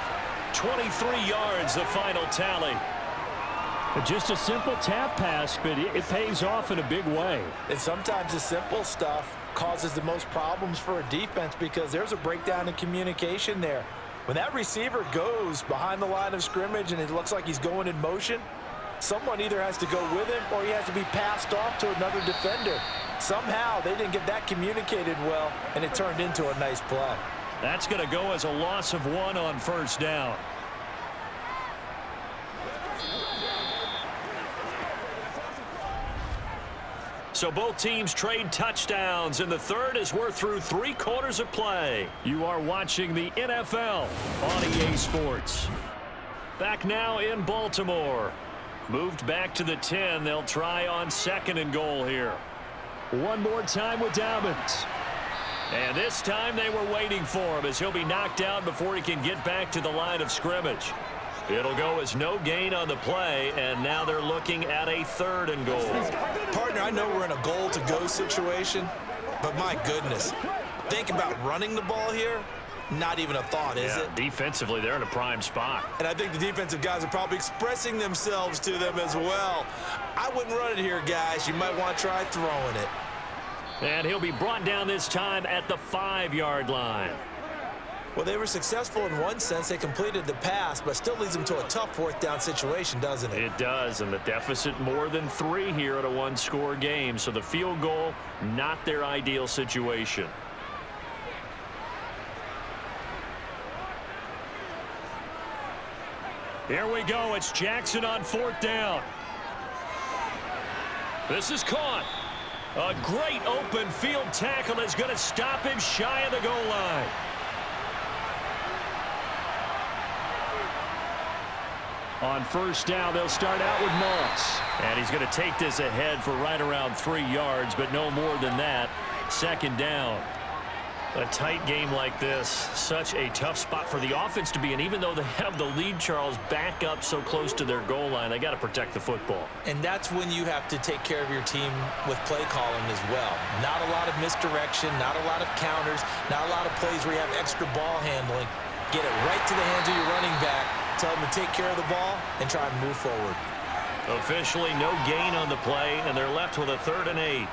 23 yards, the final tally. Just a simple tap pass, but it pays off in a big way. And sometimes the simple stuff causes the most problems for a defense, because there's a breakdown in communication there. When that receiver goes behind the line of scrimmage and it looks like he's going in motion, someone either has to go with him or he has to be passed off to another defender. Somehow they didn't get that communicated well, and it turned into a nice play. That's going to go as a loss of 1 on 1st down. So both teams trade touchdowns in the 3rd as we're through 3 quarters of play. You are watching the NFL on EA Sports. Back now in Baltimore. Moved back to the 10. They'll try on 2nd and goal here. One more time with Dobbins. And this time they were waiting for him as he'll be knocked out before he can get back to the line of scrimmage. It'll go as no gain on the play, and now they're looking at a 3rd and goal. Partner, I know we're in a goal-to-go situation, but my goodness, think about running the ball here. Not even a thought, is it? Defensively, they're in a prime spot. And I think the defensive guys are probably expressing themselves to them as well. I wouldn't run it here, guys. You might want to try throwing it. And he'll be brought down this time at the 5-yard line. Well, they were successful in one sense. They completed the pass, but still leads them to a tough 4th down situation, doesn't it? It does, and the deficit more than 3 here at a 1-score game. So the field goal, not their ideal situation. Here we go. It's Jackson on 4th down. This is caught. A great open field tackle is going to stop him shy of the goal line. On 1st down, they'll start out with Moss. And he's going to take this ahead for right around 3 yards, but no more than that. 2nd down. A tight game like this, such a tough spot for the offense to be in. Even though they have the lead, Charles, back up so close to their goal line, they got to protect the football. And that's when you have to take care of your team with play calling as well. Not a lot of misdirection, not a lot of counters, not a lot of plays where you have extra ball handling. Get it right to the hands of your running back, tell them to take care of the ball, and try and move forward. Officially no gain on the play, and they're left with a 3rd and 8.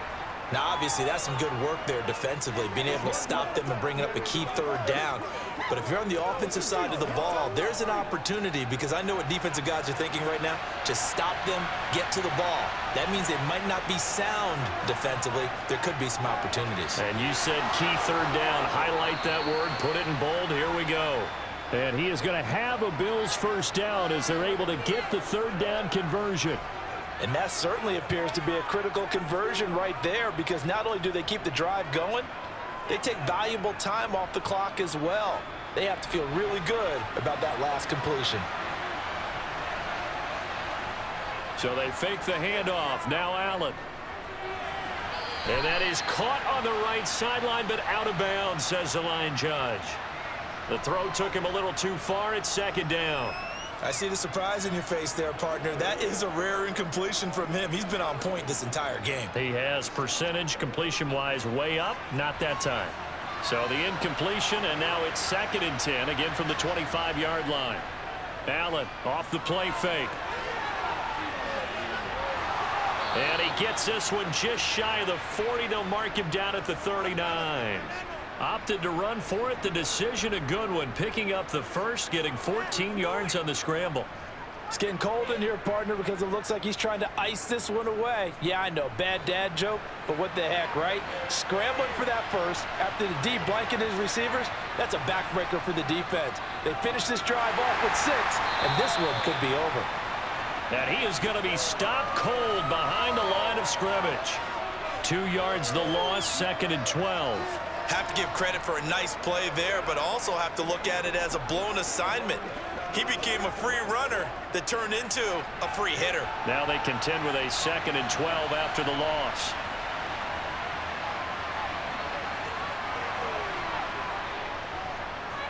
Now, obviously, that's some good work there defensively, being able to stop them and bringing up a key 3rd down. But if you're on the offensive side of the ball, there's an opportunity, because I know what defensive guys are thinking right now. Just stop them, get to the ball. That means they might not be sound defensively. There could be some opportunities. And you said key 3rd down. Highlight that word, put it in bold. Here we go. And he is going to have a Bills 1st down as they're able to get the 3rd down conversion. And that certainly appears to be a critical conversion right there, because not only do they keep the drive going, they take valuable time off the clock as well. They have to feel really good about that last completion. So they fake the handoff. Now Allen. And that is caught on the right sideline, but out of bounds, says the line judge. The throw took him a little too far. It's 2nd down. I see the surprise in your face there, partner. That is a rare incompletion from him. He's been on point this entire game. He has percentage completion-wise way up. Not that time. So the incompletion, and now it's 2nd and 10, again from the 25-yard line. Allen off the play fake. And he gets this one just shy of the 40. They'll mark him down at the 39. Opted to run for it. The decision a good one. Picking up the 1st, getting 14 yards on the scramble. It's getting cold in here, partner, because it looks like he's trying to ice this one away. Yeah, I know, bad dad joke, but what the heck, right? Scrambling for that 1st after the D blanketed his receivers, that's a backbreaker for the defense. They finish this drive off with 6, and this one could be over. And he is going to be stopped cold behind the line of scrimmage. 2 yards the loss, 2nd and 12. Have to give credit for a nice play there, but also have to look at it as a blown assignment. He became a free runner that turned into a free hitter. Now they contend with a 2nd and 12 after the loss.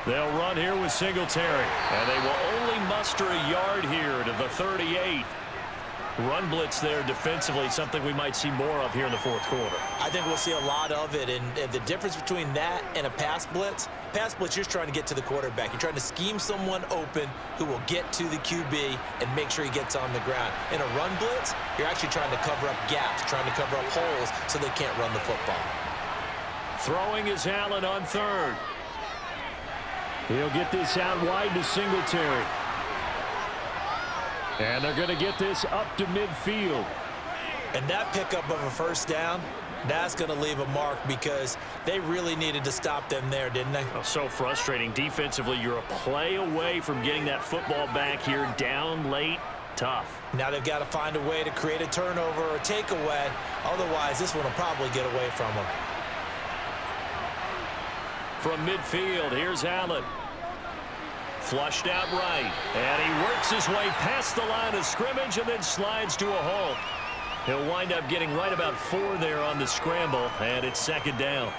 They'll run here with Singletary, and they will only muster a yard here to the 38. Run blitz there defensively, something we might see more of here in the 4th quarter. I think we'll see a lot of it, and the difference between that and a pass blitz, you're just trying to get to the quarterback. You're trying to scheme someone open who will get to the QB and make sure he gets on the ground. In a run blitz, you're actually trying to cover up gaps, trying to cover up holes so they can't run the football. Throwing is Allen on 3rd. He'll get this out wide to Singletary. And they're going to get this up to midfield. And that pickup of a 1st down, that's going to leave a mark, because they really needed to stop them there, didn't they? Oh, so frustrating. Defensively, you're a play away from getting that football back here down late. Tough. Now they've got to find a way to create a turnover or a takeaway. Otherwise, this one will probably get away from them. From midfield, here's Allen. Flushed out right, and he works his way past the line of scrimmage and then slides to a halt. He'll wind up getting right about 4 there on the scramble, and it's 2nd down.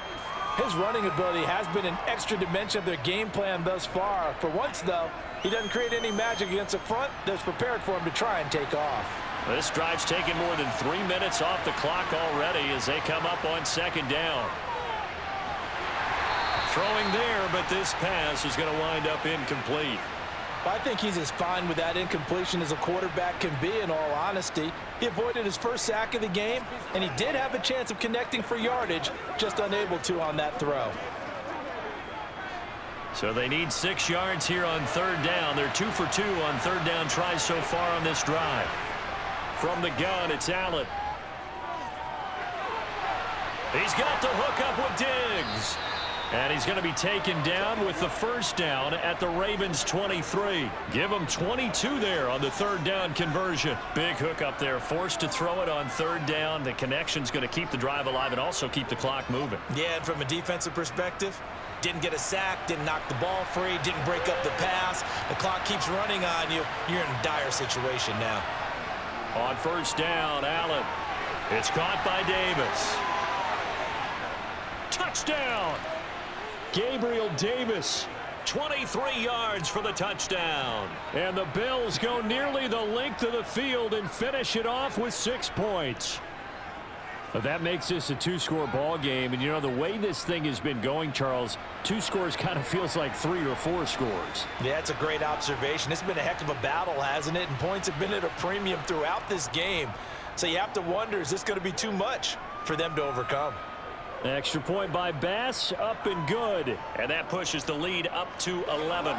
His running ability has been an extra dimension of their game plan thus far. For once, though, he doesn't create any magic against the front that's prepared for him to try and take off. This drive's taken more than 3 minutes off the clock already as they come up on second down. Throwing there, but this pass is going to wind up incomplete. I think he's as fine with that incompletion as a quarterback can be, in all honesty. He avoided his first sack of the game, and he did have a chance of connecting for yardage, just unable to on that throw. So they need 6 yards here on third down. They're 2 for 2 on third down tries so far on this drive. From the gun, it's Allen. He's got the hook up with Diggs. And he's going to be taken down with the first down at the Ravens 23. Give him 22 there on the third down conversion. Big hook up there, forced to throw it on third down. The connection's going to keep the drive alive and also keep the clock moving. Yeah, and from a defensive perspective, didn't get a sack, didn't knock the ball free, didn't break up the pass. The clock keeps running on you. You're in a dire situation now. On first down, Allen. It's caught by Davis. Touchdown! Gabriel Davis, 23 yards for the touchdown. And the Bills go nearly the length of the field and finish it off with 6 points. But that makes this a 2-score ball game. And, you know, the way this thing has been going, Charles, 2 scores kind of feels like 3 or 4 scores. Yeah, that's a great observation. It's been a heck of a battle, hasn't it? And points have been at a premium throughout this game. So you have to wonder, is this going to be too much for them to overcome? Extra point by Bass, up and good. And that pushes the lead up to 11.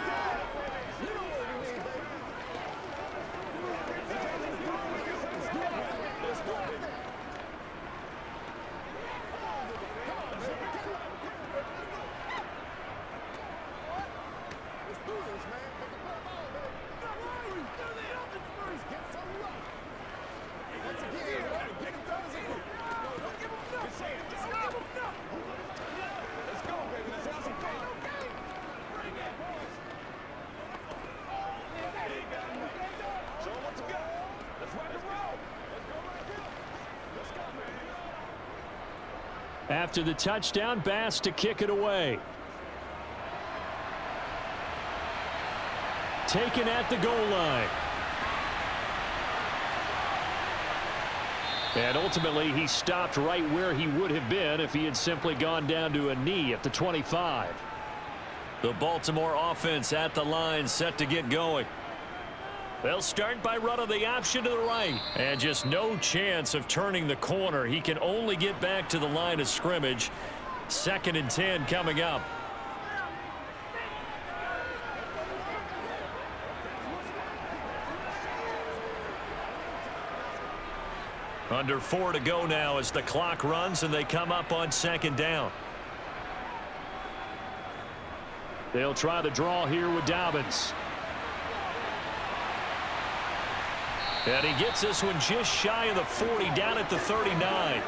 After the touchdown, Bass to kick it away. Taken at the goal line. And ultimately, he stopped right where he would have been if he had simply gone down to a knee at the 25. The Baltimore offense at the line, set to get going. They'll start by running the option to the right. And just no chance of turning the corner. He can only get back to the line of scrimmage. 2nd and 10 coming up. Under 4 to go now as the clock runs and they come up on 2nd down. They'll try the draw here with Dobbins. And he gets this one just shy of the 40, down at the 39.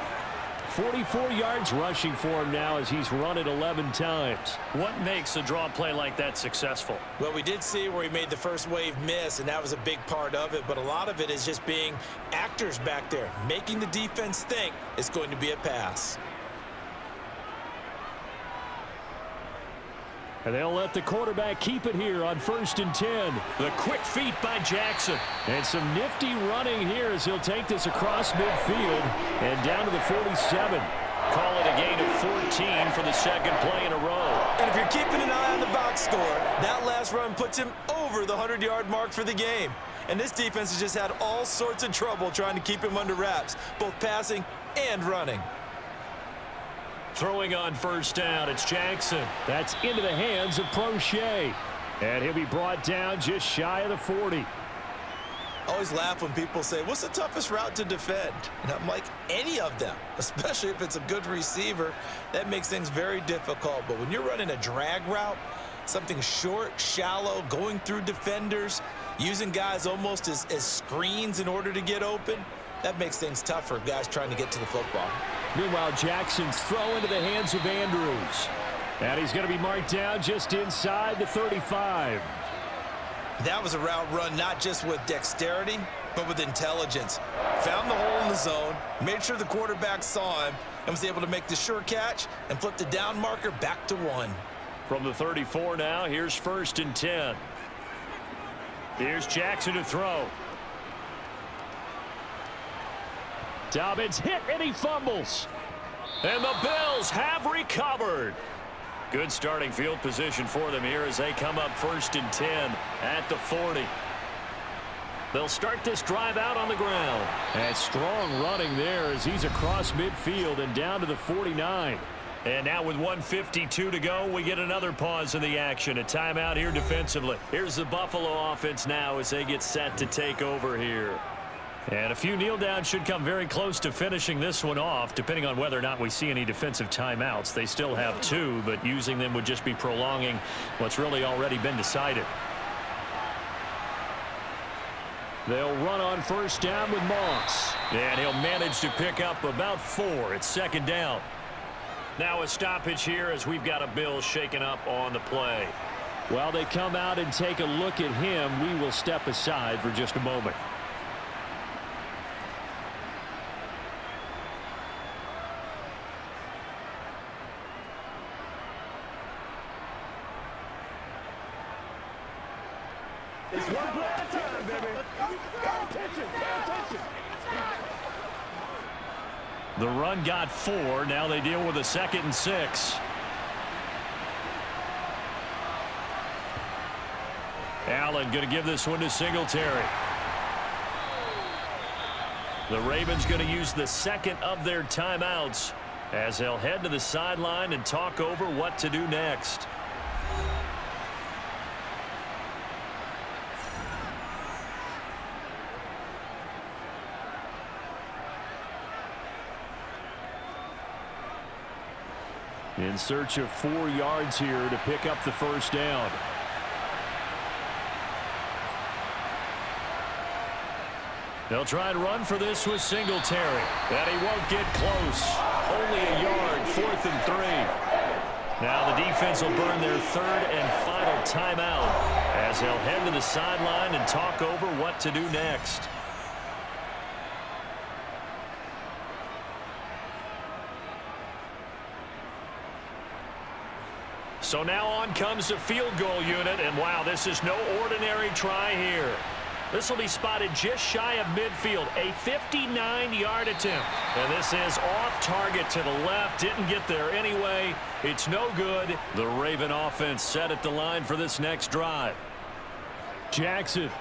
44 yards rushing for him now as he's run it 11 times. What makes a draw play like that successful? Well, we did see where he made the first wave miss, and that was a big part of it. But a lot of it is just being actors back there, making the defense think it's going to be a pass. And they'll let the quarterback keep it here on 1st and 10. The quick feet by Jackson. And some nifty running here as he'll take this across midfield and down to the 47. Call it a gain of 14 for the 2nd play in a row. And if you're keeping an eye on the box score, that last run puts him over the 100-yard mark for the game. And this defense has just had all sorts of trouble trying to keep him under wraps, both passing and running. Throwing on 1st down, it's Jackson. That's into the hands of Prochet. And he'll be brought down just shy of the 40. I always laugh when people say, what's the toughest route to defend? And I'm like, any of them, especially if it's a good receiver. That makes things very difficult. But when you're running a drag route, something short, shallow, going through defenders, using guys almost as screens in order to get open, that makes things tough for guys trying to get to the football. Meanwhile, Jackson's throw into the hands of Andrews. And he's going to be marked down just inside the 35. That was a route run not just with dexterity, but with intelligence. Found the hole in the zone, made sure the quarterback saw him, and was able to make the sure catch and flip the down marker back to 1. From the 34 now, here's 1st and 10. Here's Jackson to throw. Dobbins hit and he fumbles. And the Bills have recovered. Good starting field position for them here as they come up 1st and 10 at the 40. They'll start this drive out on the ground. And strong running there as he's across midfield and down to the 49. And now with 1:52 to go, we get another pause in the action. A timeout here defensively. Here's the Buffalo offense now as they get set to take over here. And a few kneel downs should come very close to finishing this one off, depending on whether or not we see any defensive timeouts. They still have 2, but using them would just be prolonging what's really already been decided. They'll run on 1st down with Moss. And he'll manage to pick up about 4. It's 2nd down. Now a stoppage here as we've got a Bill shaken up on the play. While they come out and take a look at him, we will step aside for just a moment. It's one play at a time, baby. Pay attention, pay attention. The run got 4. Now they deal with a 2nd and 6. Allen going to give this one to Singletary. The Ravens going to use the 2nd of their timeouts as they'll head to the sideline and talk over what to do next. In search of 4 yards here to pick up the 1st down. They'll try and run for this with Singletary. And he won't get close. Only a yard, 4th and 3. Now the defense will burn their 3rd and final timeout as they'll head to the sideline and talk over what to do next. So now on comes the field goal unit, and wow, this is no ordinary try here. This will be spotted just shy of midfield, a 59-yard attempt. And this is off target to the left, didn't get there anyway. It's no good. The Raven offense set at the line for this next drive. Jackson.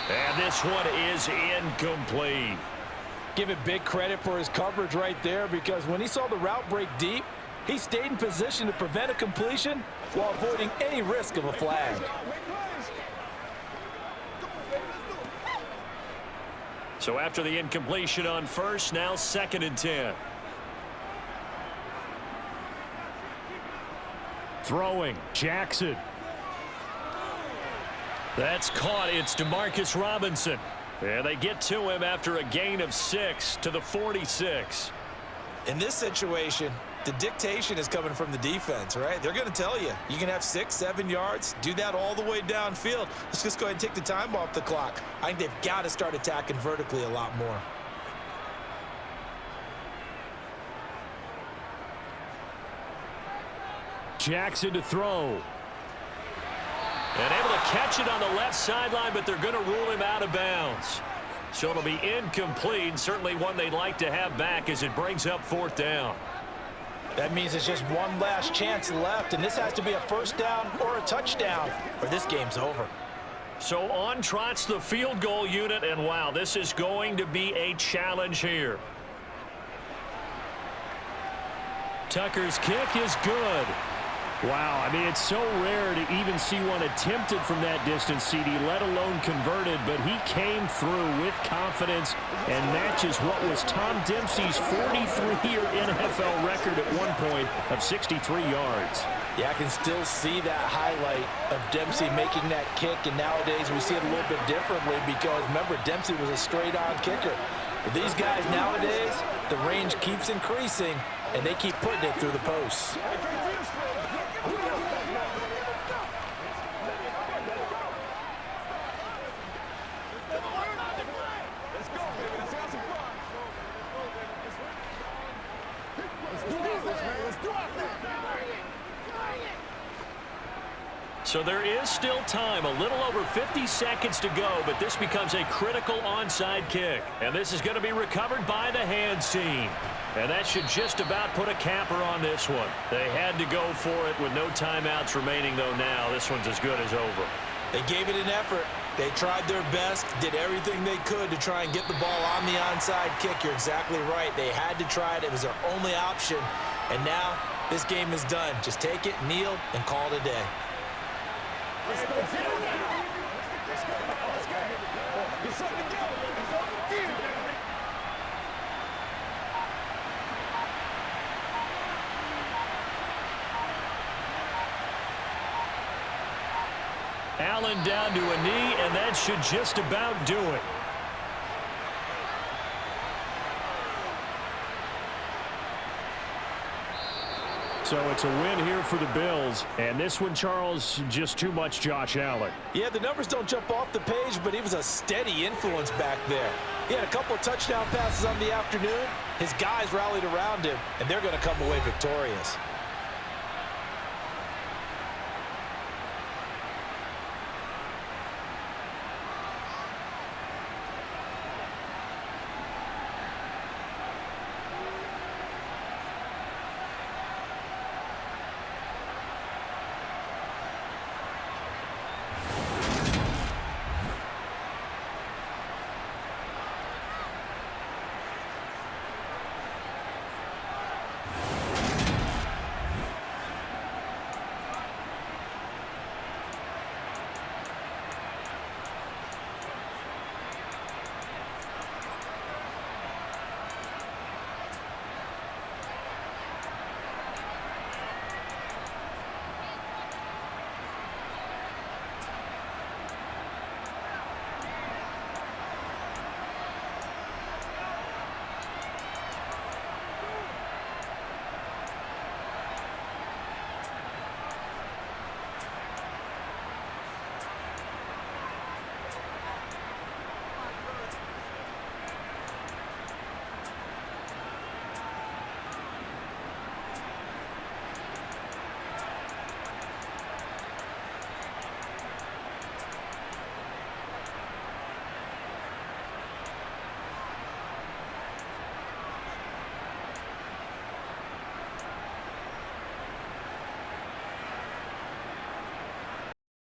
And this one is incomplete. Give it big credit for his coverage right there, because when he saw the route break deep, he stayed in position to prevent a completion while avoiding any risk of a flag. So after the incompletion on 1st, now 2nd and 10. Throwing, Jackson. That's caught. It's DeMarcus Robinson. And they get to him after a gain of 6 to the 46. In this situation, the dictation is coming from the defense, right? They're going to tell you, you can have 6, 7 yards, do that all the way downfield. Let's just go ahead and take the time off the clock. I think they've got to start attacking vertically a lot more. Jackson to throw. And able to catch it on the left sideline, but they're going to rule him out of bounds. So it'll be incomplete, certainly one they'd like to have back as it brings up 4th down. That means it's just one last chance left, and this has to be a 1st down or a touchdown, or this game's over. So on trots the field goal unit, and wow, this is going to be a challenge here. Tucker's kick is good. Wow, I mean, it's so rare to even see one attempted from that distance, CD, let alone converted, but he came through with confidence and matches what was Tom Dempsey's 43-year NFL record at one point of 63 yards. Yeah, I can still see that highlight of Dempsey making that kick, and nowadays we see it a little bit differently because, remember, Dempsey was a straight-on kicker. But these guys nowadays, the range keeps increasing, and they keep putting it through the posts. So there is still time, a little over 50 seconds to go, but this becomes a critical onside kick. And this is going to be recovered by the hands team. And that should just about put a capper on this one. They had to go for it with no timeouts remaining, though now this one's as good as over. They gave it an effort. They tried their best, did everything they could to try and get the ball on the onside kick. You're exactly right. They had to try it. It was their only option. And now this game is done. Just take it, kneel, and call it a day. Let's go. Let's go. Get something together. Allen down to a knee, and that should just about do it. So it's a win here for the Bills. And this one, Charles, just too much Josh Allen. Yeah, the numbers don't jump off the page, but he was a steady influence back there. He had a couple of touchdown passes on the afternoon. His guys rallied around him, and they're going to come away victorious.